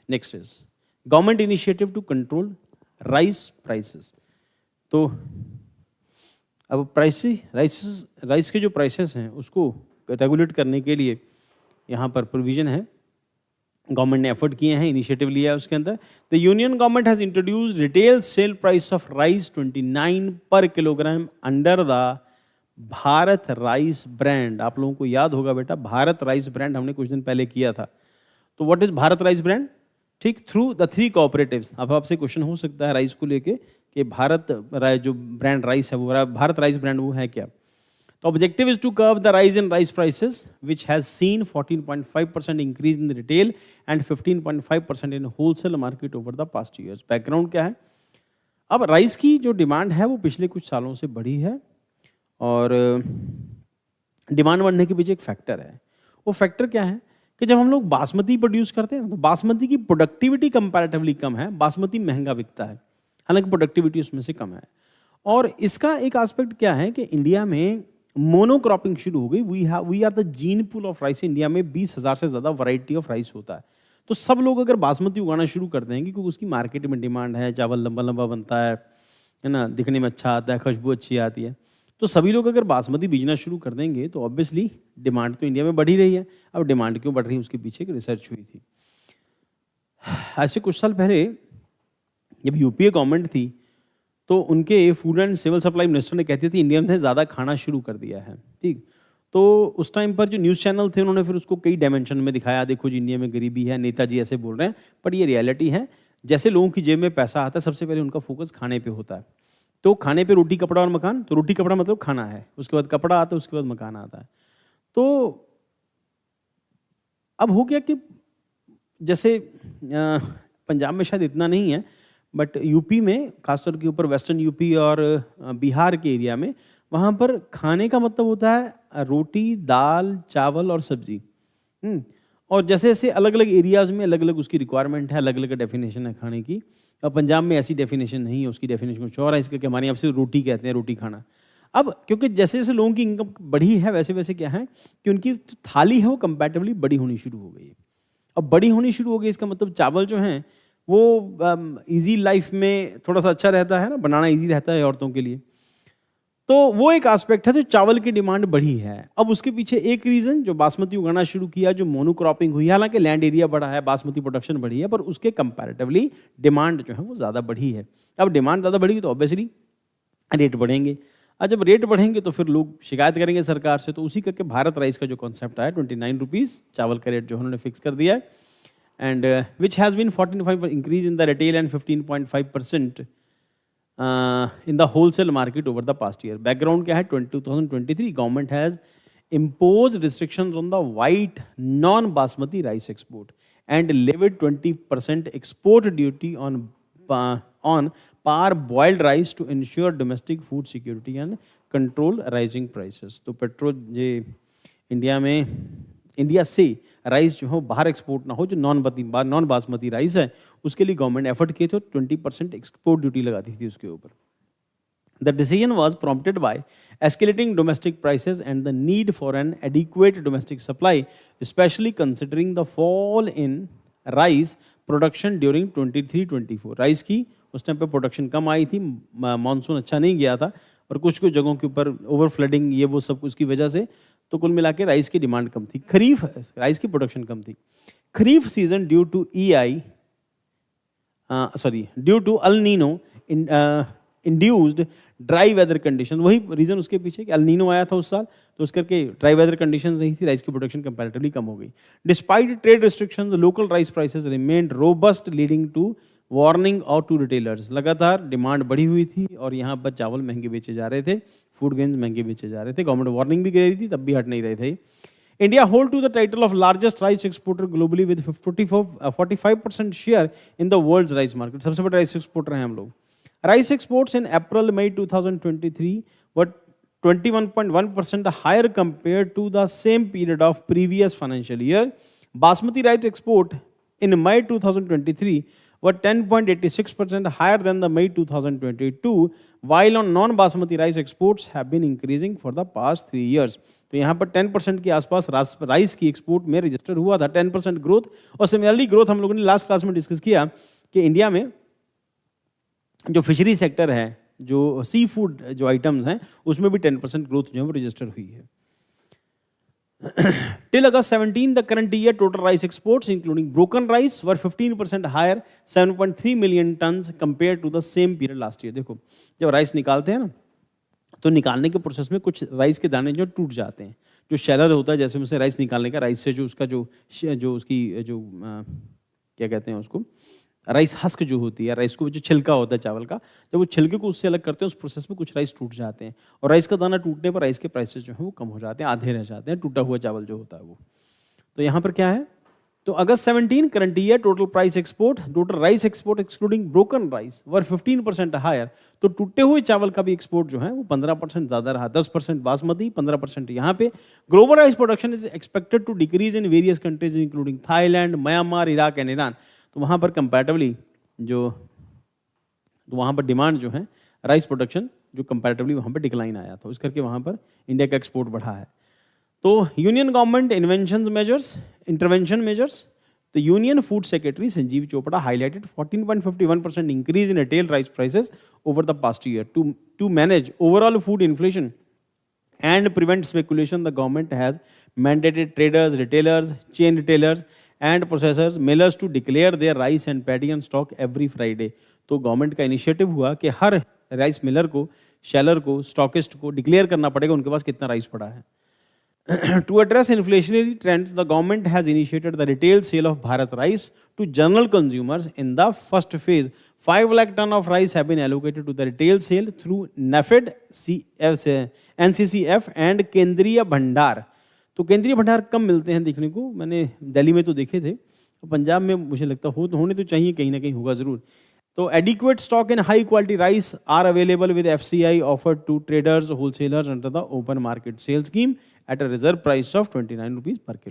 Next is government initiative to control rice prices. तो अब rice के जो प्राइसेस हैं उसको रेगुलेट करने के लिए यहाँ पर प्रोविजन है, गवर्नमेंट ने एफर्ट किए हैं, इनिशिएटिव लिया है उसके अंदर। The union government has introduced retail sale price of rice 29 पर kilogram under the Bharat rice brand. आप लोगों को याद होगा बेटा, भारत राइस ब्रांड हमने कुछ दिन पहले किया था। तो what is Bharat rice brand? ठीक, थ्रू द 3 कोऑपरेटिव्स। अब आपसे क्वेश्चन हो सकता है राइस को लेके कि भारत जो ब्रांड राइस है वो भारत राइस ब्रांड वो है क्या? तो objective is to curb the rise in rice prices which has seen 14.5% increase in retail and 15.5% in wholesale market over the past years. Background क्या है? अब राइस की जो डिमांड है वो पिछले कुछ सालों से बढ़ी है और डिमांड बढ़ने के पीछे एक फैक्टर है। वो फैक्टर क्या है कि जब हम लोग बासमती प्रोड्यूस करते हैं तो बासमती की प्रोडक्टिविटी कंपैरेटिवली कम है, बासमती महंगा बिकता है, हालांकि प्रोडक्टिविटी उसमें से कम है। और इसका एक एस्पेक्ट क्या है कि इंडिया में मोनोक्रॉपिंग शुरू हो गई। We are the gene pool of rice. India में 20,000 से ज़्यादा वैरायटी ऑफ राइस होता है। तो सब लोग अगर बासमती उगाना शुरू कर देंगे क्योंकि उसकी मार्केट में डिमांड है, चावल लंबा लंबा बनता है ना, दिखने में अच्छा आता है, खुशबू अच्छी आती है, तो सभी लोग अगर बासमती बीजना शुरू कर देंगे तो ऑब्वियसली डिमांड तो इंडिया में बढ़ ही रही है। अब डिमांड क्यों बढ़ रही है उसके पीछे एक रिसर्च हुई थी। ऐसे कुछ साल पहले जब यूपीए गवर्नमेंट थी तो उनके food and civil supply minister ने कहती थी इंडियन ने ज़्यादा खाना शुरू कर दिया है। ठीक, तो उस टाइम पर जो न्यूज़ चैनल थे उन्होंने फिर उसको कई डायमेंशन में दिखाया, देखो जी इंडिया में गरीबी है, नेताजी ऐसे बोल रहे हैं, पर ये रियलिटी है। जैसे लोगों की जेब में पैसा आता है सबसे पहले उनका फोकस खाने पे होता है। तो खाने पे रोटी कपड़ा और मकान, तो रोटी कपड़ा मतलब खाना है, उसके बाद कपड़ा आता है, उसके बाद मकान आता है। तो अब हो गया कि जैसे पंजाब में शायद इतना नहीं है बट यूपी में, खासतौर के ऊपर वेस्टर्न यूपी और बिहार के एरिया में, वहाँ पर खाने का मतलब होता है रोटी, दाल, चावल और सब्जी। और जैसे जैसे अलग अलग एरियाज़ में अलग अलग उसकी रिक्वायरमेंट है, अलग अलग डेफिनेशन है खाने की। और पंजाब में ऐसी डेफिनेशन नहीं है, उसकी डेफिनेशन कुछ और है, इसका हमारे यहाँ से रोटी कहते हैं, रोटी खाना। अब क्योंकि जैसे जैसे लोगों की इनकम बढ़ी है वैसे वैसे क्या है कि उनकी थाली है वो कंपैरेटिवली बड़ी होनी शुरू हो गई है। अब बड़ी होनी शुरू हो गई इसका मतलब चावल जो हैं वो इजी लाइफ में थोड़ा सा अच्छा रहता है ना, बनाना इजी रहता है औरतों के लिए। तो वो एक एस्पेक्ट है, तो चावल की डिमांड बढ़ी है। अब उसके पीछे एक रीज़न जो बासमती उगाना शुरू किया, जो मोनोक्रॉपिंग हुई, हालांकि लैंड एरिया बढ़ा है, बासमती प्रोडक्शन बढ़ी है, पर उसके कंपैरेटिवली डिमांड जो है वो ज़्यादा बढ़ी है। अब डिमांड ज़्यादा बढ़ेगी तो ऑब्वियसली रेट बढ़ेंगे, और जब रेट बढ़ेंगे तो फिर लोग शिकायत करेंगे सरकार से। तो उसी करके भारत राइस का जो कॉन्सेप्ट आया, 29 रुपीज़ चावल का रेट जो उन्होंने फिक्स कर दिया है, and which has been 45% increase in the retail and 15.5% in the wholesale market over the past year. Background क्या है? 2023 government has imposed restrictions on the white non-basmati rice export and levied 20% export duty on par-boiled rice to ensure domestic food security and control rising prices. तो petrol जे India से rice जो हो बाहर export ना हो, जो नॉन बासमती राइस है उसके लिए गवर्नमेंट एफर्ट किए थे, 20% एक्सपोर्ट ड्यूटी लगा दी थी उसके ऊपर। The decision was prompted by escalating domestic prices and the need for an adequate domestic supply, especially considering the fall in rice production during 23-24। Rice की उस टाइम पे प्रोडक्शन कम आई थी, मानसून अच्छा नहीं गया था और कुछ कुछ जगहों के ऊपर ओवर फ्लडिंग ये वो सब उसकी वजह से, तो कुल मिला के राइस की डिमांड कम थी। खरीफ राइस की प्रोडक्शन कम थी। Kharif season due to El Nino induced dry weather condition, वही रीजन उसके पीछे कि अल नीनो आया था उस साल, तो उस करके ड्राई वेदर कंडीशन नहीं थी, राइस की प्रोडक्शन कंपैरेटिवली कम हो गई। Despite trade restrictions, local rice prices remained robust leading to warning और टू रिटेलर्स। लगातार डिमांड बढ़ी हुई थी और यहाँ पर चावल महंगे बेचे जा रहे थे, फूड ग्रेन्स महंगे बेचे जा रहे थे, गवर्नमेंट वार्निंग भी दे रही थी, तब भी हट नहीं रहे थे। India hold to the title of largest rice exporter globally with 45% share in the world's rice market. सबसे बड़े राइस एक्सपोर्टर हैं हम लोग। Rice exports in April May 2023 were 21.1% higher compare to the same period of previous financial year. Basmati rice export in May 2023 were 10.86% higher than the May 2022, while on non-basmati rice exports have been increasing for the past 3 years. तो यहाँ पर 10% के आसपास rice की export में register हुआ था, 10% growth. और सिमिलरली ग्रोथ हम लोगों ने लास्ट क्लास में डिस्कस किया कि इंडिया में जो फिशरी सेक्टर है, जो सी फूड जो आइटम्स हैं, उसमें भी 10% ग्रोथ जो है वो रजिस्टर हुई है। Till August 17, the current year total rice exports, including broken rice, were 15% higher, 7.3 million tons compared to the same period last year. देखो, जब राइस निकालते हैं ना, तो निकालने के प्रोसेस में कुछ राइस के दाने जो टूट जाते हैं, जो शेलर होता है, जैसे उनसे राइस निकालने का, राइस से जो उसका जो उसकी जो क्या कहते हैं उसको, राइस हस्क जो होती है, राइस को जो छिलका होता है चावल का, जब वो छिलके को उससे अलग करते हैं, उस प्रोसेस में कुछ राइस टूट जाते हैं, और राइस का दाना टूटने पर राइस के प्राइसेस जो है वो कम हो जाते हैं, आधे रह जाते हैं, टूटा हुआ चावल जो होता है वो। तो यहाँ पर क्या है, तो August 17 current year total price export, total rice export excluding broken rice were 15% higher. तो टूटे हुए चावल का भी एक्सपोर्ट जो है वो 15% ज़्यादा रहा, 10% बासमती, 15% यहाँ पे। Global rice production is expected to decrease in various countries including Thailand, Myanmar, Iraq and Iran. तो वहाँ पर कंपैरेटिवली तो वहाँ पर डिमांड जो है राइस प्रोडक्शन जो कंपैरेटिवली वहाँ पर डिक्लाइन आया था, उस करके वहाँ पर इंडिया का एक्सपोर्ट बढ़ा है। तो union government intervention measures, the Union Food Secretary Sanjeev Chopra highlighted 14.51% increase in retail rice prices over the past year. To manage overall food inflation and prevent speculation, the government has mandated traders, retailers, chain retailers and processors, millers to declare their rice and paddy on stock every Friday. तो government का initiative हुआ कि हर rice Miller को, शेलर को, stockist को declare करना पड़ेगा उनके पास कितना राइस पड़ा है। To address inflationary trends, the government has initiated the retail sale of Bharat rice to general consumers. In the first phase, 5 lakh ton of rice have been allocated to the retail sale through NAFED, NCCF and केंद्रीय भंडार। तो केंद्रीय भंडार कम मिलते हैं देखने को, मैंने दिल्ली में तो देखे थे, पंजाब में मुझे लगता होने तो चाहिए, कहीं ना कहीं होगा ज़रूर। तो adequate stock and high quality rice are available with FCI offered to traders, wholesalers under the open market sale scheme at a reserve price of 29 rupees per kilo.